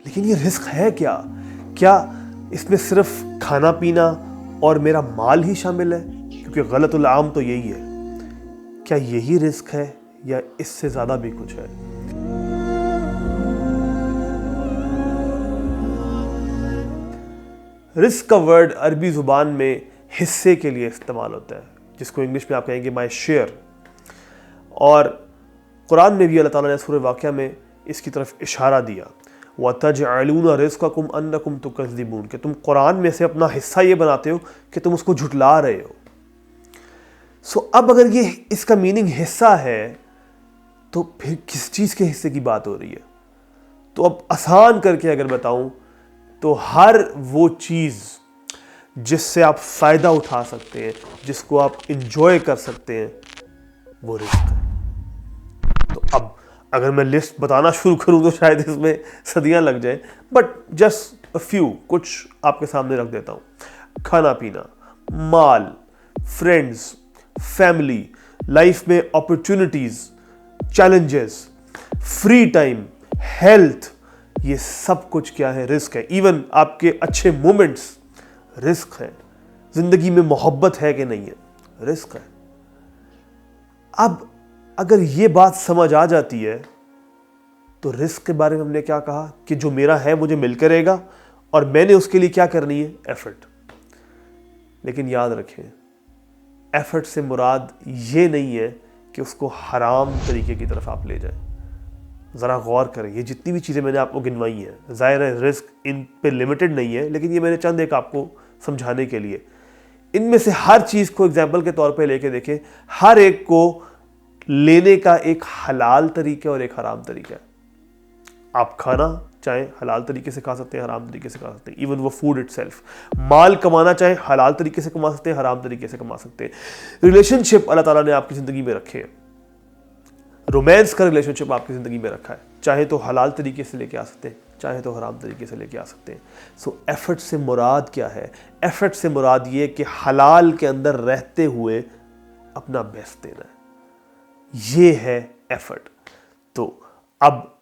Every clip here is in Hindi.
लेकिन ये रिस्क है क्या? क्या इसमें सिर्फ खाना पीना और मेरा माल ही शामिल है? क्योंकि गलतुल आम तो यही है। क्या यही रिस्क है या इससे ज़्यादा भी कुछ है? रिस्क का वर्ड अरबी ज़ुबान में हिस्से के लिए इस्तेमाल होता है, जिसको इंग्लिश में आप कहेंगे माई शेयर। और कुरान में भी अल्लाह ताला ने सूरह वाक़िया में इसकी तरफ इशारा दिया, वतजअलून रिज़्क़कुम अन्नकुम तुकज़्ज़िबून, कि तुम कुरान में से अपना हिस्सा ये बनाते हो कि तुम उसको झुटला रहे हो। सो अब अगर ये इसका मीनिंग हिस्सा है तो फिर किस चीज़ के हिस्से की बात हो रही है? तो अब आसान करके अगर बताऊं तो हर वो चीज़ जिससे आप फ़ायदा उठा सकते हैं, जिसको आप इंजॉय कर सकते हैं, वो रिस्क है। तो अब अगर मैं लिस्ट बताना शुरू करूं तो शायद इसमें सदियां लग जाए, बट जस्ट अ फ्यू कुछ आपके सामने रख देता हूं। खाना पीना, माल, फ्रेंड्स, फैमिली, लाइफ में opportunities, challenges, free time, health, ये सब कुछ क्या है? रिस्क है। इवन आपके अच्छे मोमेंट्स रिस्क है। जिंदगी में मोहब्बत है कि नहीं है, रिस्क है। अब अगर ये बात समझ आ जाती है तो रिस्क के बारे में हमने क्या कहा कि जो मेरा है मुझे मिलकर रहेगा और मैंने उसके लिए क्या करनी है? एफर्ट। लेकिन याद रखें, एफर्ट से मुराद ये नहीं है कि उसको हराम तरीके की तरफ आप ले जाएं। ज़रा गौर करें, ये जितनी भी चीज़ें मैंने आपको गिनवाई हैं, ज़ाहिर है रिस्क इन पे लिमिटेड नहीं है, लेकिन ये मैंने चंद एक आपको समझाने के लिए, इनमें से हर चीज़ को एग्जाम्पल के तौर पे लेके देखें। हर एक को लेने का एक हलाल तरीका और एक हराम तरीका है। आप खाना चाहे हलाल तरीके से खा सकते हैं, हराम तरीके से खा सकते हैं। इवन वो फूड इटसेल्फ। माल कमाना चाहे हलाल तरीके से कमा सकते हैं, हराम तरीके से कमा सकते हैं। रिलेशनशिप अल्लाह ताला ने आपकी ज़िंदगी में रखे हैं। रोमांस का रिलेशनशिप आपकी ज़िंदगी में रखा है, चाहे तो हलाल तरीके से लेके आ सकते हैं, चाहे तो हराम तरीके से लेके आ सकते हैं। सो एफर्ट से मुराद क्या है? एफर्ट से मुराद ये कि हलाल के अंदर रहते हुए अपना बेस्ट देना है, ये है एफर्ट। तो अब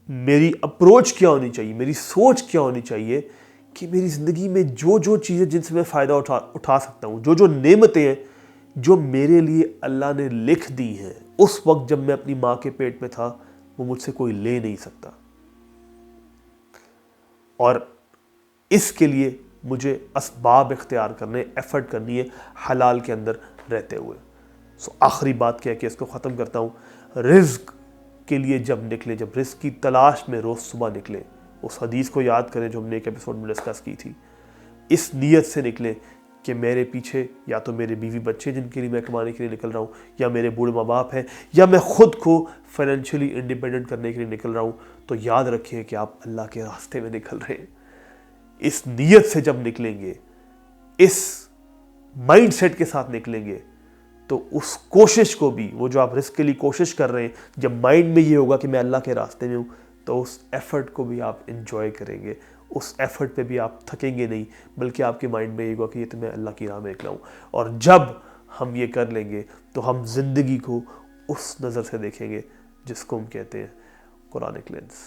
मेरी अप्रोच क्या होनी चाहिए, मेरी सोच क्या होनी चाहिए कि मेरी ज़िंदगी में जो जो चीज़ें जिनसे मैं फ़ायदा उठा सकता हूँ, जो जो नेमतें हैं जो मेरे लिए अल्लाह ने लिख दी हैं, उस वक्त जब मैं अपनी माँ के पेट में था, वो मुझसे कोई ले नहीं सकता। और इसके लिए मुझे असबाब इख्तियार करने, एफर्ट करनी है हलाल के अंदर रहते हुए। सो आखिरी बात क्या है कि इसको ख़त्म करता हूँ। रिज़्क के लिए जब निकले, जब रिज़्क की तलाश में रोज़ सुबह निकले, उस हदीस को याद करें जो हमने एक एपिसोड में डिस्कस की थी। इस नीयत से निकले कि मेरे पीछे या तो मेरे बीवी बच्चे जिनके लिए मैं कमाने के लिए निकल रहा हूँ, या मेरे बूढ़े माँ बाप हैं, या मैं खुद को फाइनेंशियली इंडिपेंडेंट करने के लिए निकल रहा हूँ। तो याद रखिए कि आप अल्लाह के रास्ते में निकल रहे हैं। इस नीयत से जब निकलेंगे, इस माइंडसेट के साथ निकलेंगे, तो उस कोशिश को भी, वो जो आप रिस्क के लिए कोशिश कर रहे हैं, जब माइंड में ये होगा कि मैं अल्लाह के रास्ते में हूँ, तो उस एफर्ट को भी आप इंजॉय करेंगे। उस एफर्ट पे भी आप थकेंगे नहीं, बल्कि आपके माइंड में ये होगा कि ये तो मैं अल्लाह की राह में निकला हूँ। और जब हम ये कर लेंगे तो हम ज़िंदगी को उस नज़र से देखेंगे जिसको हम कहते हैं कुरानिक लेंस।